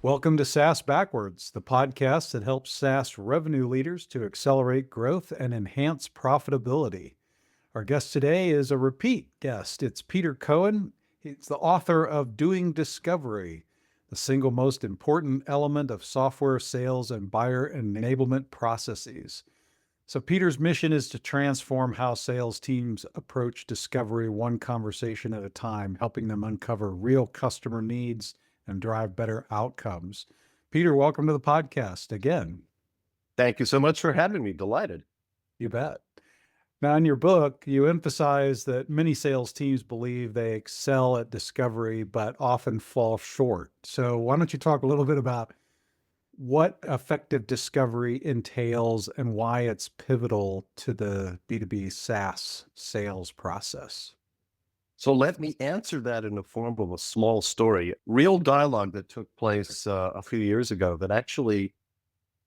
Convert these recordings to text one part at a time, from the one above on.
Welcome to SaaS Backwards, the podcast that helps SaaS revenue leaders to accelerate growth and enhance profitability. Our guest today is a repeat guest. It's Peter Cohan. He's the author of Doing Discovery, the single most important element of software sales and buyer enablement processes. So, Peter's mission is to transform how sales teams approach discovery one conversation at a time, helping them uncover real customer needs and drive better outcomes. Peter, welcome to the podcast again. Thank you so much for having me. Delighted. You bet. Now, in your book, you emphasize that many sales teams believe they excel at discovery, but often fall short. So, why don't you talk a little bit about what effective discovery entails and why it's pivotal to the B2B SaaS sales process? So let me answer that in the form of a small story, real dialogue that took place a few years ago that actually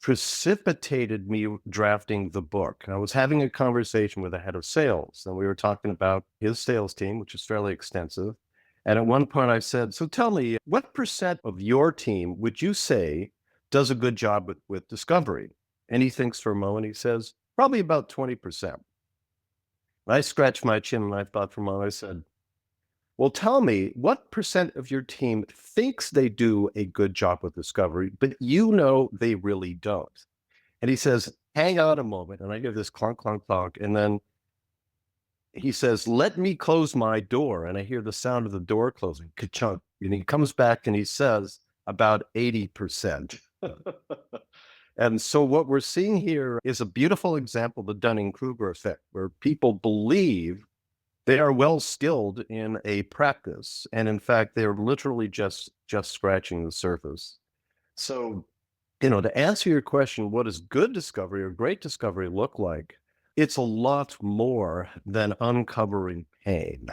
precipitated me drafting the book. I was having a conversation with the head of sales, and we were talking about his sales team, which is fairly extensive. And at one point I said, so tell me, what percent of your team would you say does a good job with discovery? And he thinks for a moment, he says, probably about 20%. I scratched my chin and I thought for a moment, I said, well, tell me, what percent of your team thinks they do a good job with discovery, but you know they really don't? And he says, hang on a moment. And I give this clunk, clunk, clunk. And then he says, let me close my door. And I hear the sound of the door closing, ka-chunk. And he comes back and he says, about 80%. And so what we're seeing here is a beautiful example of the Dunning-Kruger effect, where people believe they are well skilled in a practice. And in fact, they're literally just scratching the surface. So, to answer your question, what does good discovery or great discovery look like? It's a lot more than uncovering pain.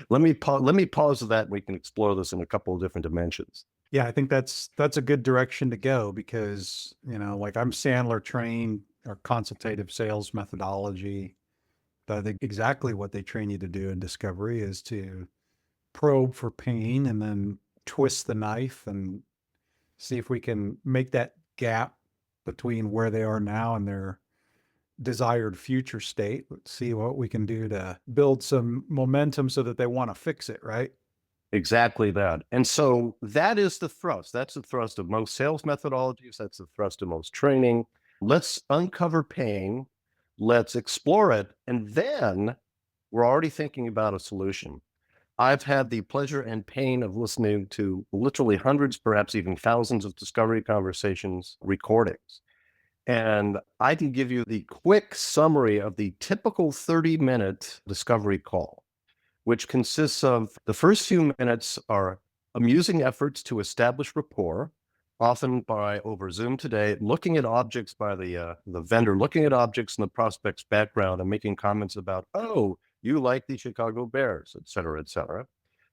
Let me pause that. We can explore this in a couple of different dimensions. Yeah, I think that's a good direction to go because, like I'm Sandler trained or consultative sales methodology. But I think exactly what they train you to do in discovery is to probe for pain and then twist the knife and see if we can make that gap between where they are now and their desired future state. Let's see what we can do to build some momentum so that they want to fix it, right? Exactly that. And so that is the thrust. That's the thrust of most sales methodologies. That's the thrust of most training. Let's uncover pain. Let's explore it. And then we're already thinking about a solution. I've had the pleasure and pain of listening to literally hundreds, perhaps even thousands of discovery conversations recordings. And I can give you the quick summary of the typical 30-minute discovery call, which consists of the first few minutes are amusing efforts to establish rapport, often by over Zoom today, looking at objects by the vendor, looking at objects in the prospect's background and making comments about, oh, you like the Chicago Bears, et cetera, et cetera.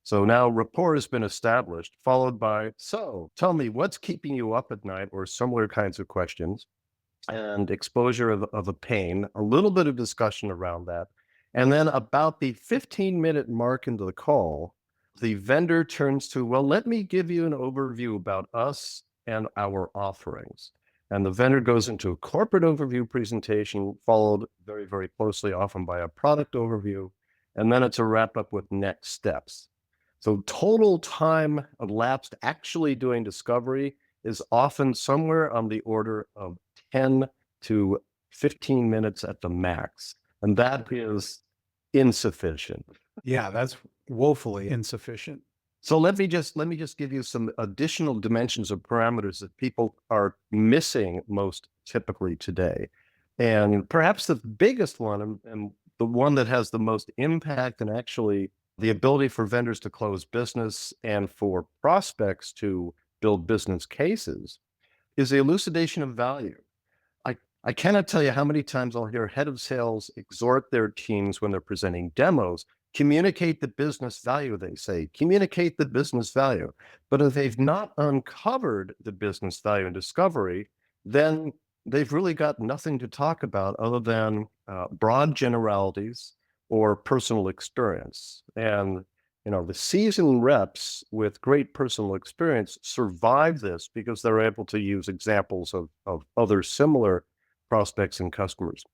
So now rapport has been established, followed by, so tell me what's keeping you up at night, or similar kinds of questions, and exposure of a pain, a little bit of discussion around that. And then about the 15-minute mark into the call, the vendor turns to, well, let me give you an overview about us and our offerings. And the vendor goes into a corporate overview presentation, followed very, very closely often by a product overview. And then it's a wrap up with next steps. So total time elapsed actually doing discovery is often somewhere on the order of 10 to 15 minutes at the max. And that is insufficient. Yeah, that's woefully insufficient. So let me just give you some additional dimensions of parameters that people are missing most typically today. And perhaps the biggest one, and the one that has the most impact, and actually the ability for vendors to close business and for prospects to build business cases, is the elucidation of value. I cannot tell you how many times I'll hear head of sales exhort their teams when they're presenting demos, communicate the business value, they say, communicate the business value. But if they've not uncovered the business value in discovery, then they've really got nothing to talk about other than broad generalities or personal experience. And The seasoned reps with great personal experience survive this because they're able to use examples of other similar prospects and customers.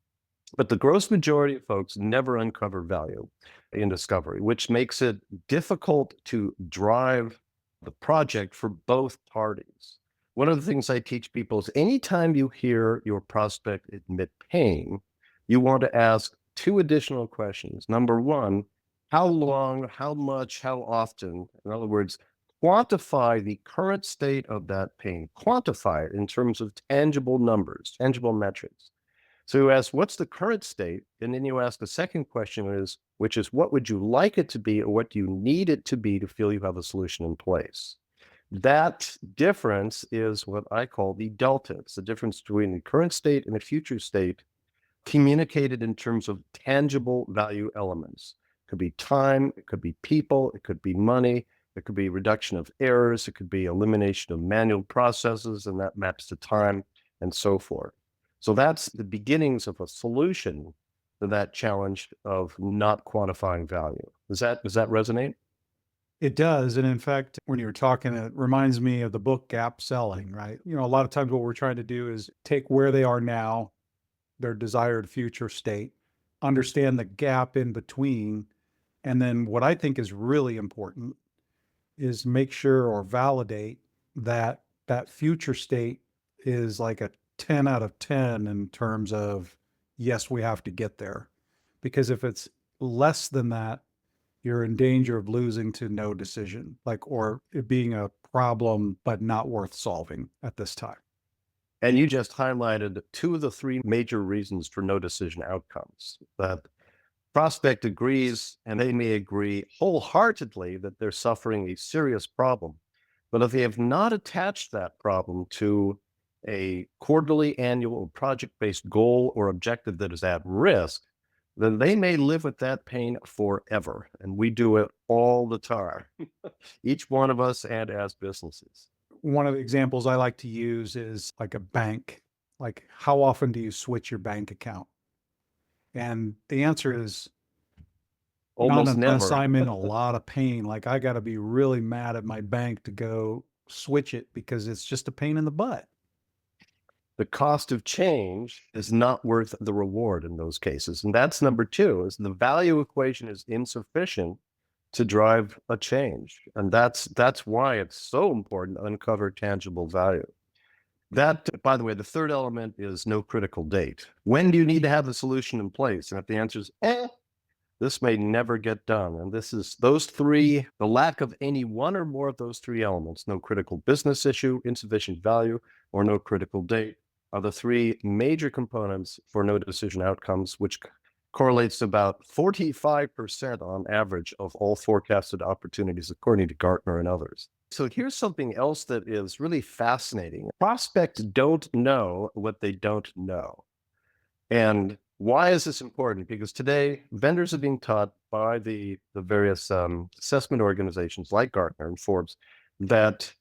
But the gross majority of folks never uncover value in discovery, which makes it difficult to drive the project for both parties. One of the things I teach people is anytime you hear your prospect admit pain, you want to ask two additional questions. Number one, how long, how much, how often? In other words, quantify the current state of that pain, quantify it in terms of tangible numbers, tangible metrics. So you ask, what's the current state? And then you ask the second question which is, what would you like it to be, or what do you need it to be to feel you have a solution in place? That difference is what I call the delta. It's the difference between the current state and the future state communicated in terms of tangible value elements. It could be time, it could be people, it could be money, it could be reduction of errors, it could be elimination of manual processes, and that maps to time and so forth. So that's the beginnings of a solution to that challenge of not quantifying value. Does that resonate? It does. And in fact, when you were talking, it reminds me of the book Gap Selling, right? A lot of times what we're trying to do is take where they are now, their desired future state, understand the gap in between. And then what I think is really important is make sure or validate that that future state is like a 10 out of 10 in terms of, yes, we have to get there. Because if it's less than that, you're in danger of losing to no decision, or it being a problem, but not worth solving at this time. And you just highlighted two of the three major reasons for no decision outcomes. That prospect agrees, and they may agree wholeheartedly that they're suffering a serious problem. But if they have not attached that problem to a quarterly, annual, project-based goal or objective that is at risk, then they may live with that pain forever. And we do it all the time, each one of us and as businesses. One of the examples I like to use is like a bank. Like, how often do you switch your bank account? And the answer is not Almost unless never. I'm in a lot of pain. Like, I got to be really mad at my bank to go switch it because it's just a pain in the butt. The cost of change is not worth the reward in those cases. And that's number two, is the value equation is insufficient to drive a change. And that's why it's so important to uncover tangible value. That, by the way, the third element is no critical date. When do you need to have the solution in place? And if the answer is, this may never get done. And this is those three, the lack of any one or more of those three elements, no critical business issue, insufficient value, or no critical date, are the three major components for no decision outcomes, which correlates to about 45% on average of all forecasted opportunities, according to Gartner and others. So here's something else that is really fascinating. Prospects don't know what they don't know. And why is this important? Because today, vendors are being taught by the various assessment organizations like Gartner and Forbes that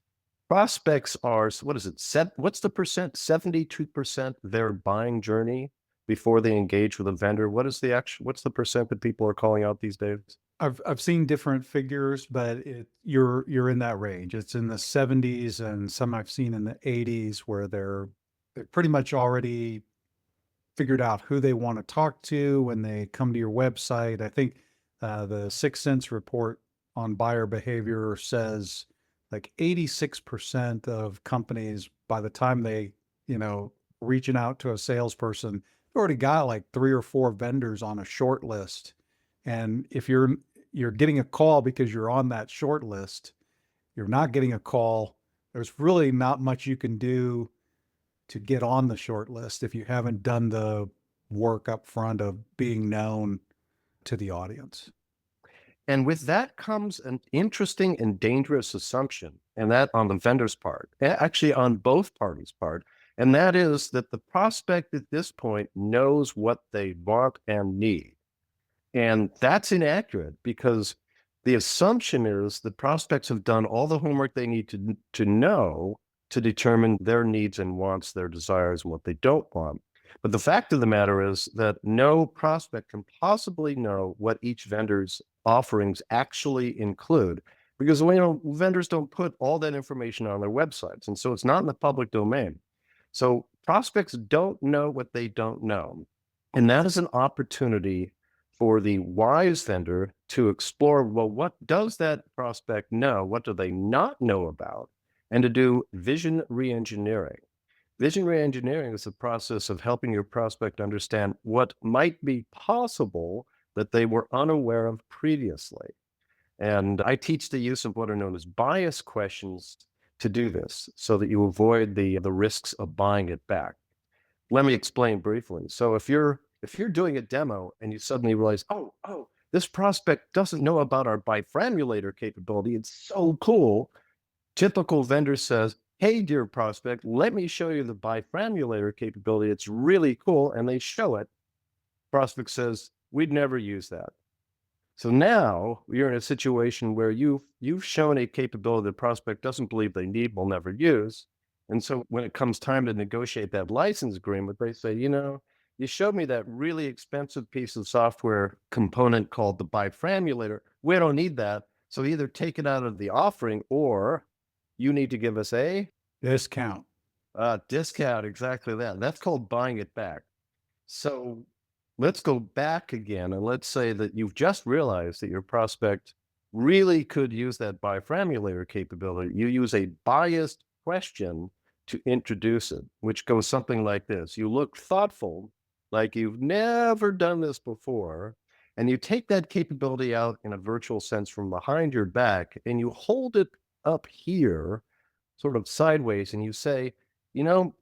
prospects are, what is it? What's the percent? 72% their buying journey before they engage with a vendor. What's the percent that people are calling out these days? I've seen different figures, but you're in that range. It's in the 70s, and some I've seen in the 80s where they're pretty much already figured out who they want to talk to when they come to your website. I think the 6th Sense report on buyer behavior says like 86% of companies, by the time they, reaching out to a salesperson, they've already got like 3 or 4 vendors on a short list. And if you're getting a call because you're on that short list, you're not getting a call, there's really not much you can do to get on the short list if you haven't done the work up front of being known to the audience. And with that comes an interesting and dangerous assumption, and that on the vendor's part, actually on both parties' part, and that is that the prospect at this point knows what they want and need. And that's inaccurate because the assumption is that prospects have done all the homework they need to know to determine their needs and wants, their desires, and what they don't want. But the fact of the matter is that no prospect can possibly know what each vendor's offerings actually include, because vendors don't put all that information on their websites. And so it's not in the public domain. So prospects don't know what they don't know. And that is an opportunity for the wise vendor to explore, well, what does that prospect know? What do they not know about? And to do vision reengineering. Vision reengineering is the process of helping your prospect understand what might be possible that they were unaware of previously. And I teach the use of what are known as bias questions to do this so that you avoid the risks of buying it back. Let me explain briefly. So if you're doing a demo and you suddenly realize, oh, this prospect doesn't know about our biframmulator capability. It's so cool. Typical vendor says, hey, dear prospect, let me show you the biframmulator capability. It's really cool. And they show it. Prospect says, we'd never use that. So now you're in a situation where you've shown a capability the prospect doesn't believe they need, will never use. And so when it comes time to negotiate that license agreement, they say, you showed me that really expensive piece of software component called the biframmulator. We don't need that. So either take it out of the offering or you need to give us a Discount. discount. Exactly that. That's called buying it back. So let's go back again and let's say that you've just realized that your prospect really could use that biframmulator capability. You use a biased question to introduce it, which goes something like this. You look thoughtful, like you've never done this before, and you take that capability out in a virtual sense from behind your back and you hold it up here, sort of sideways, and you say, you know,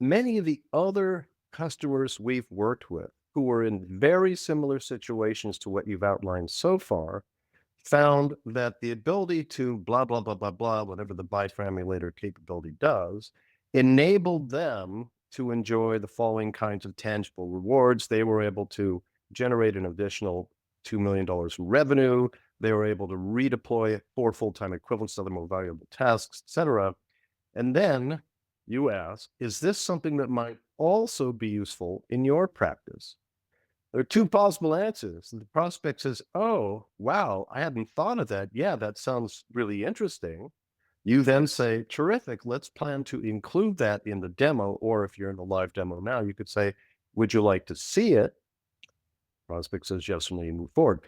many of the other customers we've worked with who were in very similar situations to what you've outlined so far found that the ability to blah, blah, blah, blah, blah, whatever the biframmulator capability does, enabled them to enjoy the following kinds of tangible rewards. They were able to generate an additional $2 million in revenue. They were able to redeploy 4 full-time equivalents to other more valuable tasks, et cetera. And then you ask, is this something that might also be useful in your practice? There are 2 possible answers. The prospect says, oh, wow, I hadn't thought of that. Yeah, that sounds really interesting. You then say, terrific, let's plan to include that in the demo. Or if you're in the live demo now, you could say, would you like to see it? Prospect says yes, and you move forward.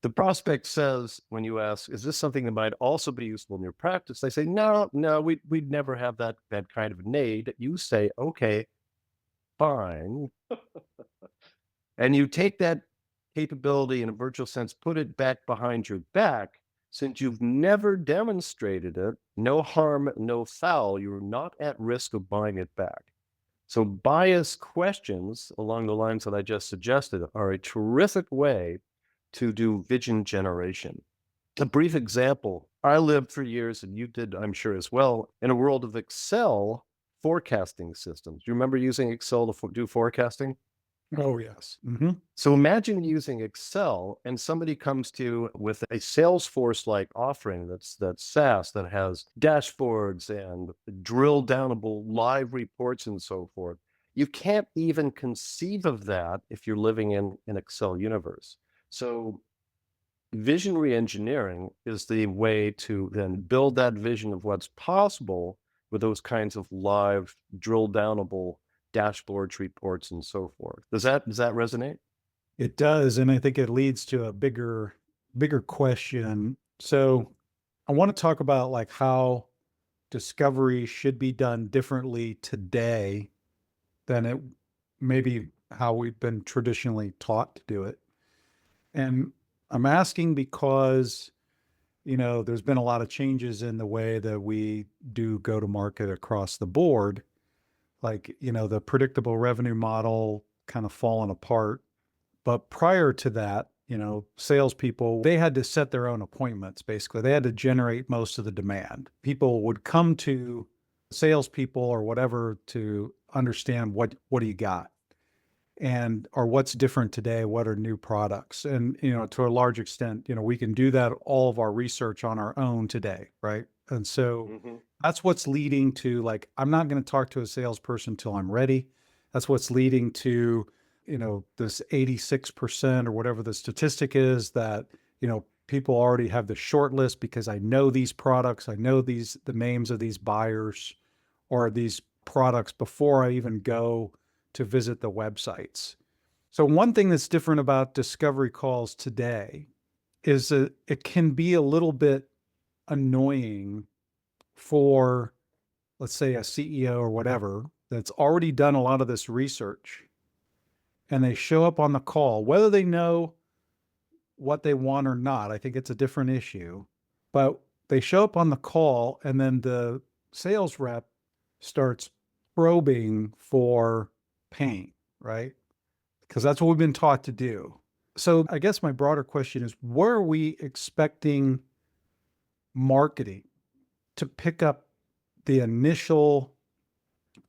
The prospect says, when you ask, is this something that might also be useful in your practice? They say, no, we'd never have that kind of need. You say, okay, fine. And you take that capability in a virtual sense, put it back behind your back. Since you've never demonstrated it, no harm, no foul, you're not at risk of buying it back. So bias questions along the lines that I just suggested are a terrific way to do vision generation. A brief example, I lived for years, and you did, I'm sure, as well, in a world of Excel forecasting systems. Do you remember using Excel to do forecasting? Oh, yes. So imagine using Excel and somebody comes to you with a Salesforce-like offering that's SaaS that has dashboards and drill downable live reports and so forth. You can't even conceive of that if you're living in an Excel universe. So vision reengineering is the way to then build that vision of what's possible with those kinds of live drill downable dashboards, reports, and so forth. Does that resonate? It does, and I think it leads to a bigger question. So I want to talk about like how discovery should be done differently today than it maybe how we've been traditionally taught to do it. And I'm asking because, there's been a lot of changes in the way that we do go to market across the board. Like, the predictable revenue model kind of fallen apart. But prior to that, salespeople, they had to set their own appointments, basically. They had to generate most of the demand. People would come to salespeople or whatever to understand what do you got? And or what's different today, what are new products? And to a large extent, we can do that all of our research on our own today, right? And so Mhm. that's what's leading to like I'm not going to talk to a salesperson till I'm ready. That's what's leading to, this 86% or whatever the statistic is that, people already have the short list because I know these products, I know the names of these buyers or these products before I even go to visit the websites. So one thing that's different about discovery calls today is that it can be a little bit annoying for, let's say, a CEO or whatever that's already done a lot of this research, and they show up on the call, whether they know what they want or not. I think it's a different issue, but they show up on the call, and then the sales rep starts probing for pain, right? Because that's what we've been taught to do. So I guess my broader question is, where are we expecting marketing to pick up the initial,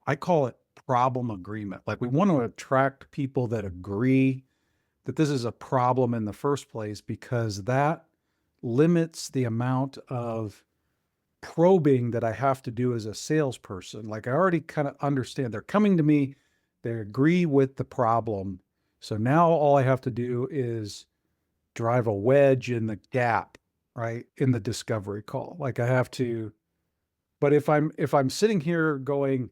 I call it problem agreement? Like, we want to attract people that agree that this is a problem in the first place, because that limits the amount of probing that I have to do as a salesperson. Like, I already kind of understand they're coming to me, they agree with the problem. So now all I have to do is drive a wedge in the gap, right? In the discovery call. Like, I have to, but if I'm sitting here going,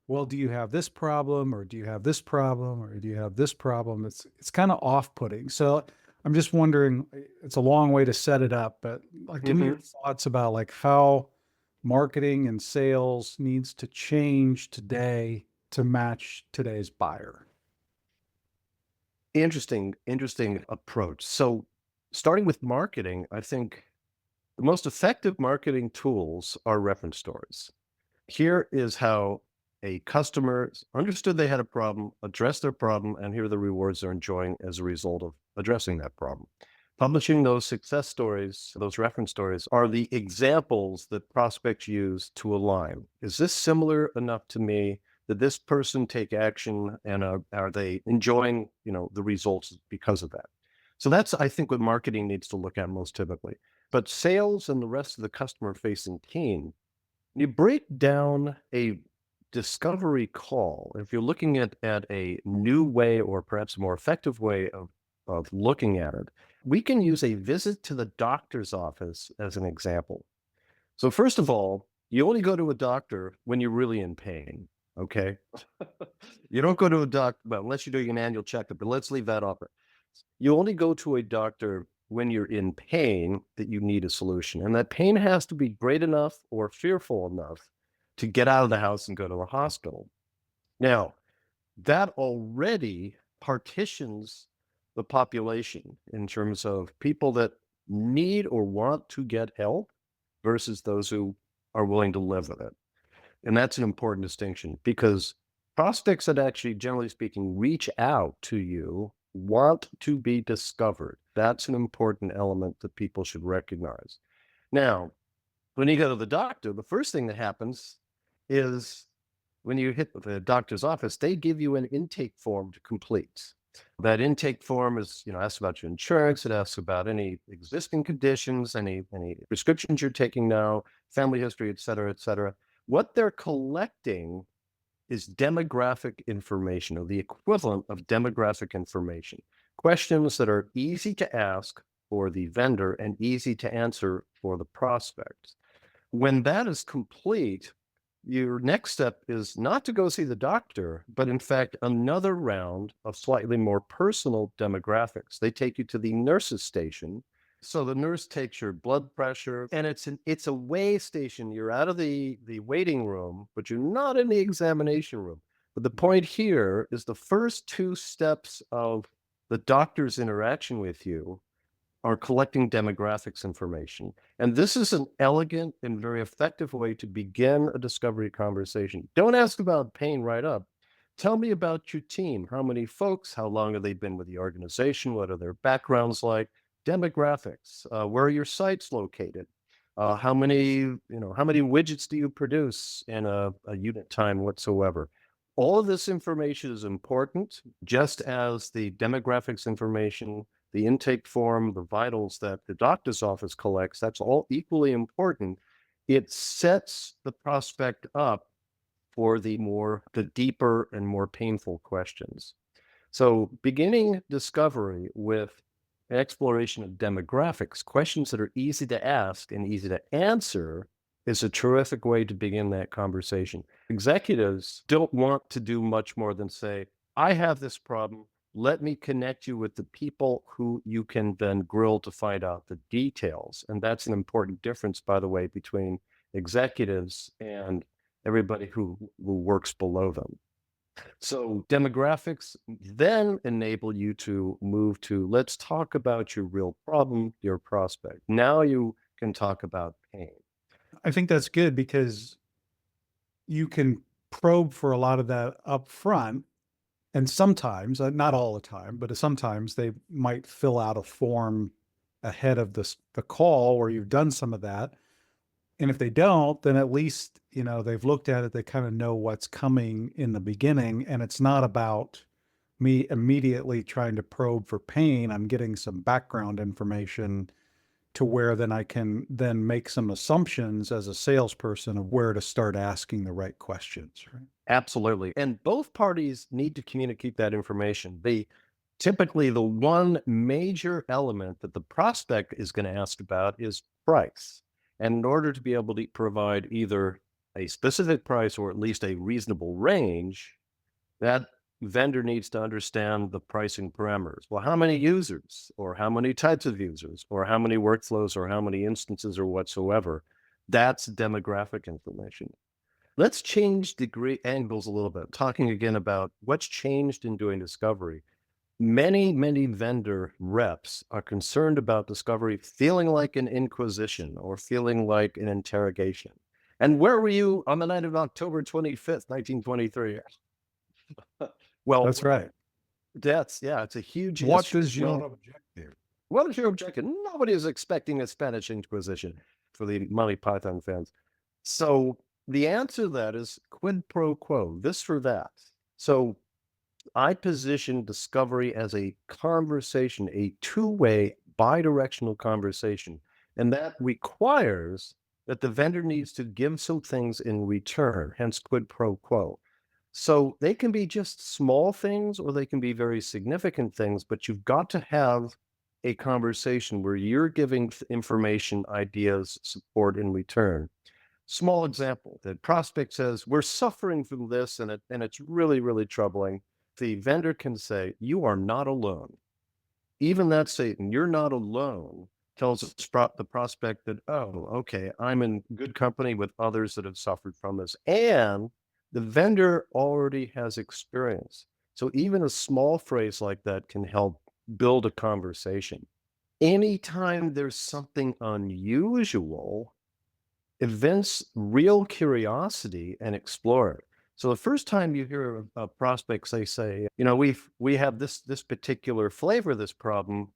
well, do you have this problem, or do you have this problem, or do you have this problem? It's kind of off-putting. So I'm just wondering, it's a long way to set it up, but like, give me your thoughts about like how marketing and sales needs to change today to match today's buyer. Interesting approach. So starting with marketing, I think the most effective marketing tools are reference stories. Here is how a customer understood they had a problem, addressed their problem, and here are the rewards they're enjoying as a result of addressing that problem. Publishing those success stories, those reference stories, are the examples that prospects use to align. Is this similar enough to me? Did this person take action, and are they enjoying, the results because of that? So that's, I think, what marketing needs to look at most typically. But sales and the rest of the customer-facing team, you break down a discovery call. If you're looking at a new way, or perhaps a more effective way of looking at it, we can use a visit to the doctor's office as an example. So first of all, you only go to a doctor when you're really in pain, okay? You don't go to a doctor, well, unless you're doing an annual checkup, but let's leave that off. You only go to a doctor when you're in pain that you need a solution. And that pain has to be great enough or fearful enough to get out of the house and go to the hospital. Now, that already partitions the population in terms of people that need or want to get help versus those who are willing to live with it. And that's an important distinction, because prospects that actually, generally speaking, reach out to you want to be discovered. That's an important element that people should recognize. Now, when you go to the doctor, the first thing that happens is when you hit the doctor's office, they give you an intake form to complete. That intake form is, asks about your insurance. It asks about any existing conditions, any prescriptions you're taking now, family history, et cetera, et cetera. What they're collecting is demographic information, or the equivalent of demographic information. Questions that are easy to ask for the vendor and easy to answer for the prospect. When that is complete, your next step is not to go see the doctor, but in fact, another round of slightly more personal demographics. They take you to the nurse's station. So the nurse takes your blood pressure, and it's a weigh station. You're out of the waiting room, but you're not in the examination room. But the point here is the first two steps of the doctor's interaction with you are collecting demographics information. And this is an elegant and very effective way to begin a discovery conversation. Don't ask about pain right up. Tell me about your team. How many folks? How long have they been with the organization? What are their backgrounds like? Demographics. Where are your sites located? How many widgets do you produce in a unit time whatsoever? All of this information is important, just as the demographics information, the intake form, the vitals that the doctor's office collects. That's all equally important. It sets the prospect up for the deeper and more painful questions. So beginning discovery with exploration of demographics, questions that are easy to ask and easy to answer, is a terrific way to begin that conversation. Executives don't want to do much more than say, I have this problem. Let me connect you with the people who you can then grill to find out the details. And that's an important difference, by the way, between executives and everybody who works below them. So demographics then enable you to move to, let's talk about your real problem, your prospect. Now you can talk about pain. I think that's good because you can probe for a lot of that up front. And sometimes, not all the time, but sometimes they might fill out a form ahead of the call where you've done some of that. And if they don't, then at least, they've looked at it, they kind of know what's coming in the beginning. And it's not about me immediately trying to probe for pain. I'm getting some background information to where then I can then make some assumptions as a salesperson of where to start asking the right questions, right? Absolutely. And both parties need to communicate that information. Typically the one major element that the prospect is going to ask about is price. And in order to be able to provide either a specific price or at least a reasonable range, that vendor needs to understand the pricing parameters. Well, how many users, or how many types of users, or how many workflows, or how many instances, or whatsoever? That's demographic information. Let's change degree angles a little bit, talking again about what's changed in doing discovery. Many vendor reps are concerned about discovery feeling like an inquisition or feeling like an interrogation. And where were you on the night of October 25th, 1923? Well, That's right. yeah, it's a huge What issue. is your objective? What is your objection? Nobody is expecting a Spanish Inquisition for the Monty Python fans. So the answer to that is quid pro quo, this for that. So I position discovery as a conversation, a two-way, bi-directional conversation. And that requires that the vendor needs to give some things in return, hence quid pro quo. So they can be just small things or they can be very significant things, but you've got to have a conversation where you're giving information, ideas, support in return. Small example, the prospect says, we're suffering from this and it's really, really troubling. The vendor can say, you are not alone. Even that statement, you're not alone, tells the prospect that, oh, okay, I'm in good company with others that have suffered from this. And the vendor already has experience. So even a small phrase like that can help build a conversation. Anytime there's something unusual, evince real curiosity and explore it. So the first time you hear a prospect say, we have this particular flavor of this problem.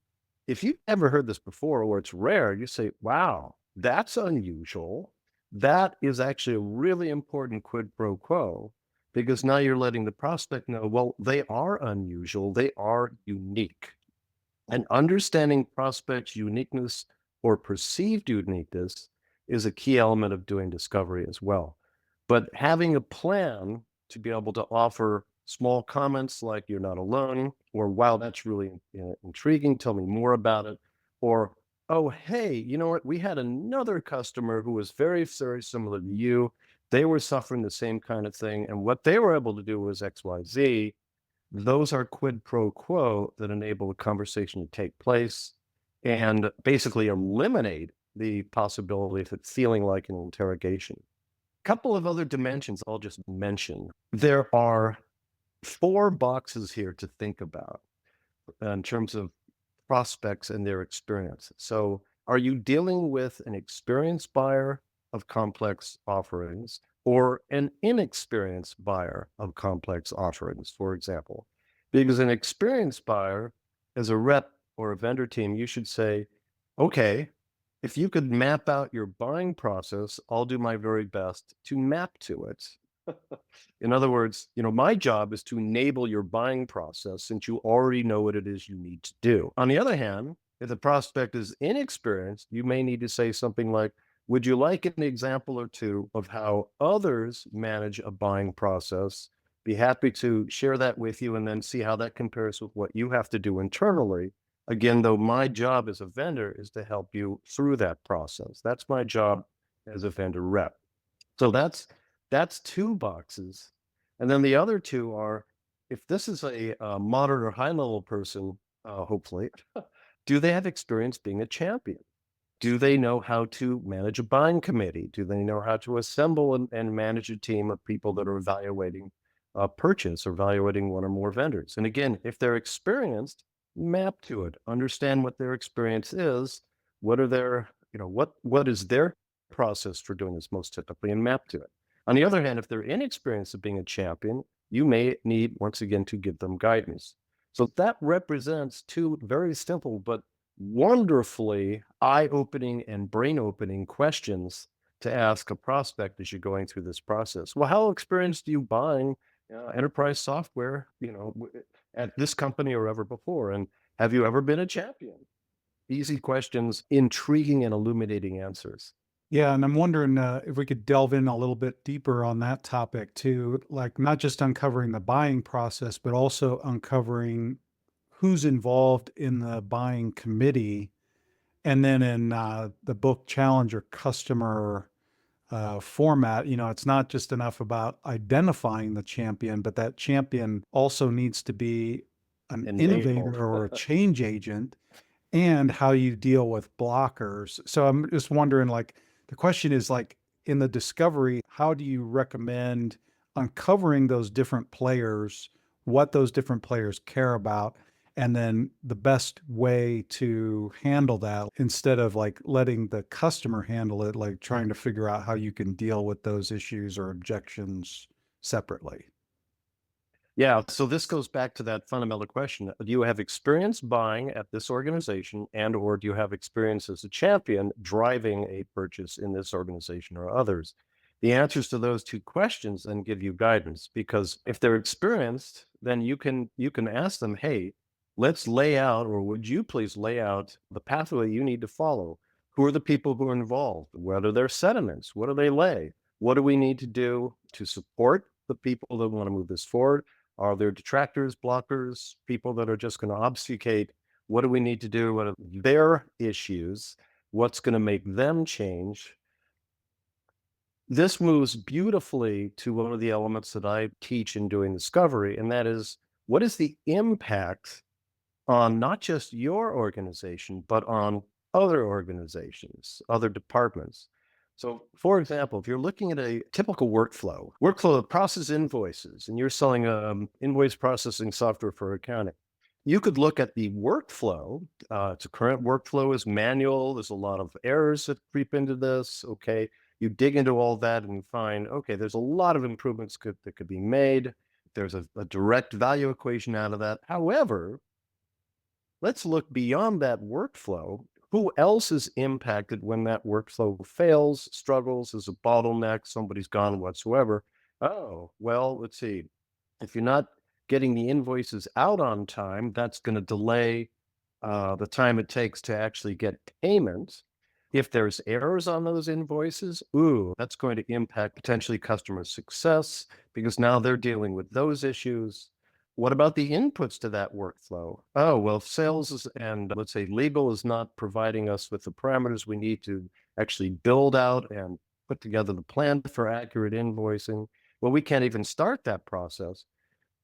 If you've never heard this before or it's rare, you say, wow, that's unusual. That is actually a really important quid pro quo, because now you're letting the prospect know, well, they are unusual, they are unique. And understanding prospects' uniqueness or perceived uniqueness is a key element of doing discovery as well. But having a plan to be able to offer small comments like you're not alone, or wow, that's really intriguing, tell me more about it, or oh, hey, you know what? We had another customer who was very, very similar to you. They were suffering the same kind of thing. And what they were able to do was XYZ. Those are quid pro quo that enable a conversation to take place and basically eliminate the possibility of it feeling like an interrogation. Couple of other dimensions I'll just mention. There are 4 boxes here to think about in terms of prospects and their experience. So, are you dealing with an experienced buyer of complex offerings or an inexperienced buyer of complex offerings, for example? Because an experienced buyer, as a rep or a vendor team, you should say, okay, if you could map out your buying process, I'll do my very best to map to it. In other words, my job is to enable your buying process since you already know what it is you need to do. On the other hand, if the prospect is inexperienced, you may need to say something like, Would you like an example or two of how others manage a buying process? Be happy to share that with you and then see how that compares with what you have to do internally. Again, though, my job as a vendor is to help you through that process. That's my job as a vendor rep. So that's two boxes. And then the other two are, if this is a moderate or high level person, hopefully, do they have experience being a champion? Do they know how to manage a buying committee? Do they know how to assemble and manage a team of people that are evaluating a purchase or evaluating one or more vendors? And again, if they're experienced, map to it. Understand what their experience is. What are their, what is their process for doing this most typically, and map to it. On the other hand, if they're inexperienced at being a champion, you may need, once again, to give them guidance. So that represents two very simple but wonderfully eye-opening and brain-opening questions to ask a prospect as you're going through this process. Well, how experienced are you buying enterprise software, at this company or ever before? And have you ever been a champion? Easy questions, intriguing and illuminating answers. Yeah, and I'm wondering if we could delve in a little bit deeper on that topic too, like not just uncovering the buying process, but also uncovering who's involved in the buying committee. And then in the book Challenger customer format, it's not just enough about identifying the champion, but that champion also needs to be an Enabled. innovator or a change agent, and how you deal with blockers. So I'm just wondering, like, the question is like, in the discovery, how do you recommend uncovering those different players, what those different players care about, and then the best way to handle that instead of like letting the customer handle it, like trying to figure out how you can deal with those issues or objections separately? Yeah, so this goes back to that fundamental question. Do you have experience buying at this organization, and or do you have experience as a champion driving a purchase in this organization or others? The answers to those two questions then give you guidance, because if they're experienced, then you can ask them, "Hey, let's lay out, or would you please lay out the pathway you need to follow? Who are the people who are involved? What are their sentiments? What do they lay? What do we need to do to support the people that want to move this forward? Are there detractors, blockers, people that are just going to obfuscate? What do we need to do? What are their issues? What's going to make them change?" This moves beautifully to one of the elements that I teach in doing discovery, and that is, what is the impact on not just your organization, but on other organizations, other departments? So, for example, if you're looking at a typical workflow that processes invoices, and you're selling invoice processing software for accounting, you could look at the workflow. It's a current workflow is manual. There's a lot of errors that creep into this. Okay, you dig into all that and you find, okay, there's a lot of improvements that could be made. There's a direct value equation out of that. However, let's look beyond that workflow. Who else is impacted when that workflow fails, struggles, is a bottleneck, somebody's gone whatsoever? Oh, well, let's see. If you're not getting the invoices out on time, that's going to delay the time it takes to actually get payment. If there's errors on those invoices, ooh, that's going to impact potentially customer success, because now they're dealing with those issues. What about the inputs to that workflow? Oh, well, if sales and let's say legal is not providing us with the parameters we need to actually build out and put together the plan for accurate invoicing. Well, we can't even start that process.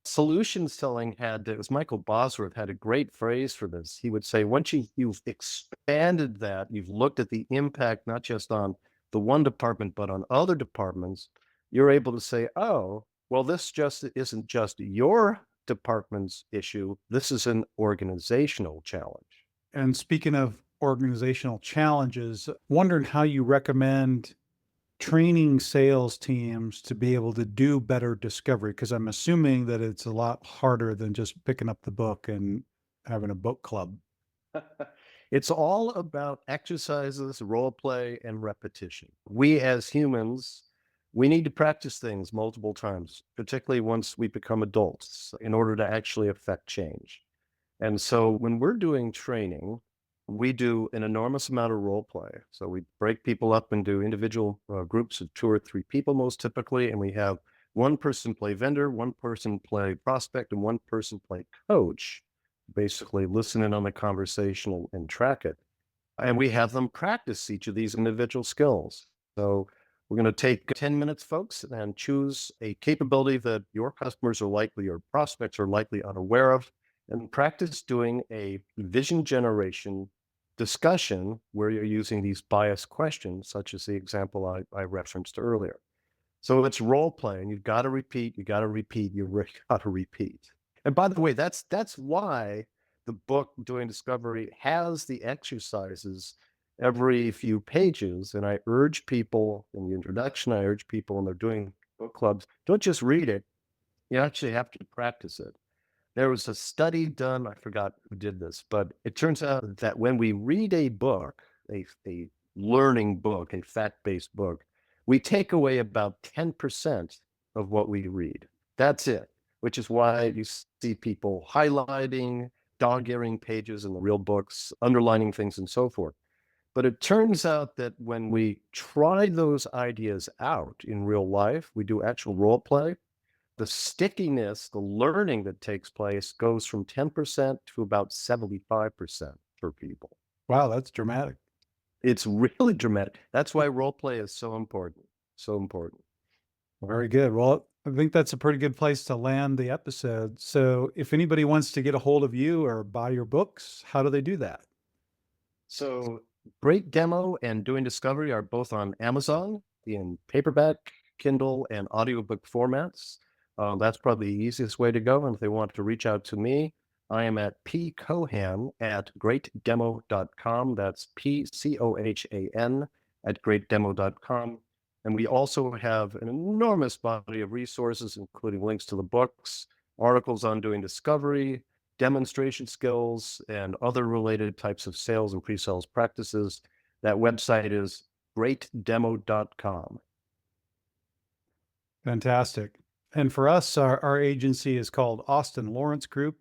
Solution selling it was Michael Bosworth had a great phrase for this. He would say, once you've expanded that, you've looked at the impact, not just on the one department, but on other departments, you're able to say, oh, well, this just isn't just your department's issue. This is an organizational challenge. And speaking of organizational challenges, wondering how you recommend training sales teams to be able to do better discovery, because I'm assuming that it's a lot harder than just picking up the book and having a book club. It's all about exercises, role play, and repetition. We as humans, we need to practice things multiple times, particularly once we become adults, in order to actually affect change. And so when we're doing training, We do an enormous amount of role play. So we break people up into individual groups of 2 or 3 people, most typically, and we have one person play vendor, one person play prospect, and one person play coach. Basically, listen in on the conversation and track it. And we have them practice each of these individual skills. So we're going to take 10 minutes, folks, and choose a capability that your customers are likely or prospects are likely unaware of, and practice doing a vision generation discussion where you're using these bias questions, such as the example I referenced earlier. So it's role playing. You've got to repeat, you got to repeat, you got to repeat. And by the way, that's why the book Doing Discovery has the exercises every few pages. And I urge people in the introduction, I urge people when they're doing book clubs, don't just read it, you actually have to practice it. There was a study done, I forgot who did this, but it turns out that when we read a book, a learning book, a fact-based book, we take away about 10% of what we read. That's it, which is why you see people highlighting, dog-earing pages in the real books, underlining things and so forth. But it turns out that when we try those ideas out in real life, we do actual role play, the stickiness, the learning that takes place goes from 10% to about 75% for people. Wow, that's dramatic. It's really dramatic. That's why role play is so important. So important. Very good. Well, I think that's a pretty good place to land the episode. So, if anybody wants to get a hold of you or buy your books, how do they do that? So Great Demo and Doing Discovery are both on Amazon in paperback, Kindle, and audiobook formats. That's probably the easiest way to go. And if they want to reach out to me, I am at pcohan@greatdemo.com. That's PCOHAN at greatdemo.com. And we also have an enormous body of resources, including links to the books, articles on doing discovery, demonstration skills, and other related types of sales and pre-sales practices. That website is greatdemo.com. Fantastic. And for us, our agency is called Austin Lawrence Group.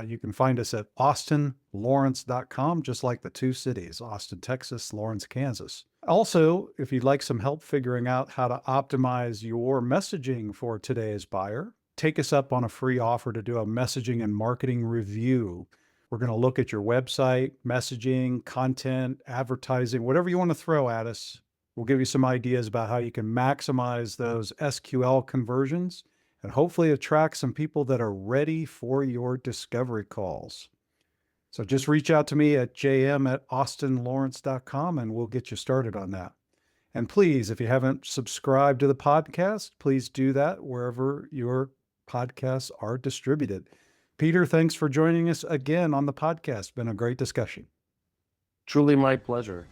You can find us at austinlawrence.com, just like the two cities, Austin, Texas, Lawrence, Kansas. Also, if you'd like some help figuring out how to optimize your messaging for today's buyer, take us up on a free offer to do a messaging and marketing review. We're going to look at your website, messaging, content, advertising, whatever you want to throw at us. We'll give you some ideas about how you can maximize those SQL conversions and hopefully attract some people that are ready for your discovery calls. So just reach out to me at jm@austinlawrence.com and we'll get you started on that. And please, if you haven't subscribed to the podcast, please do that wherever your podcasts are distributed. Peter, thanks for joining us again on the podcast. Been a great discussion. Truly my pleasure.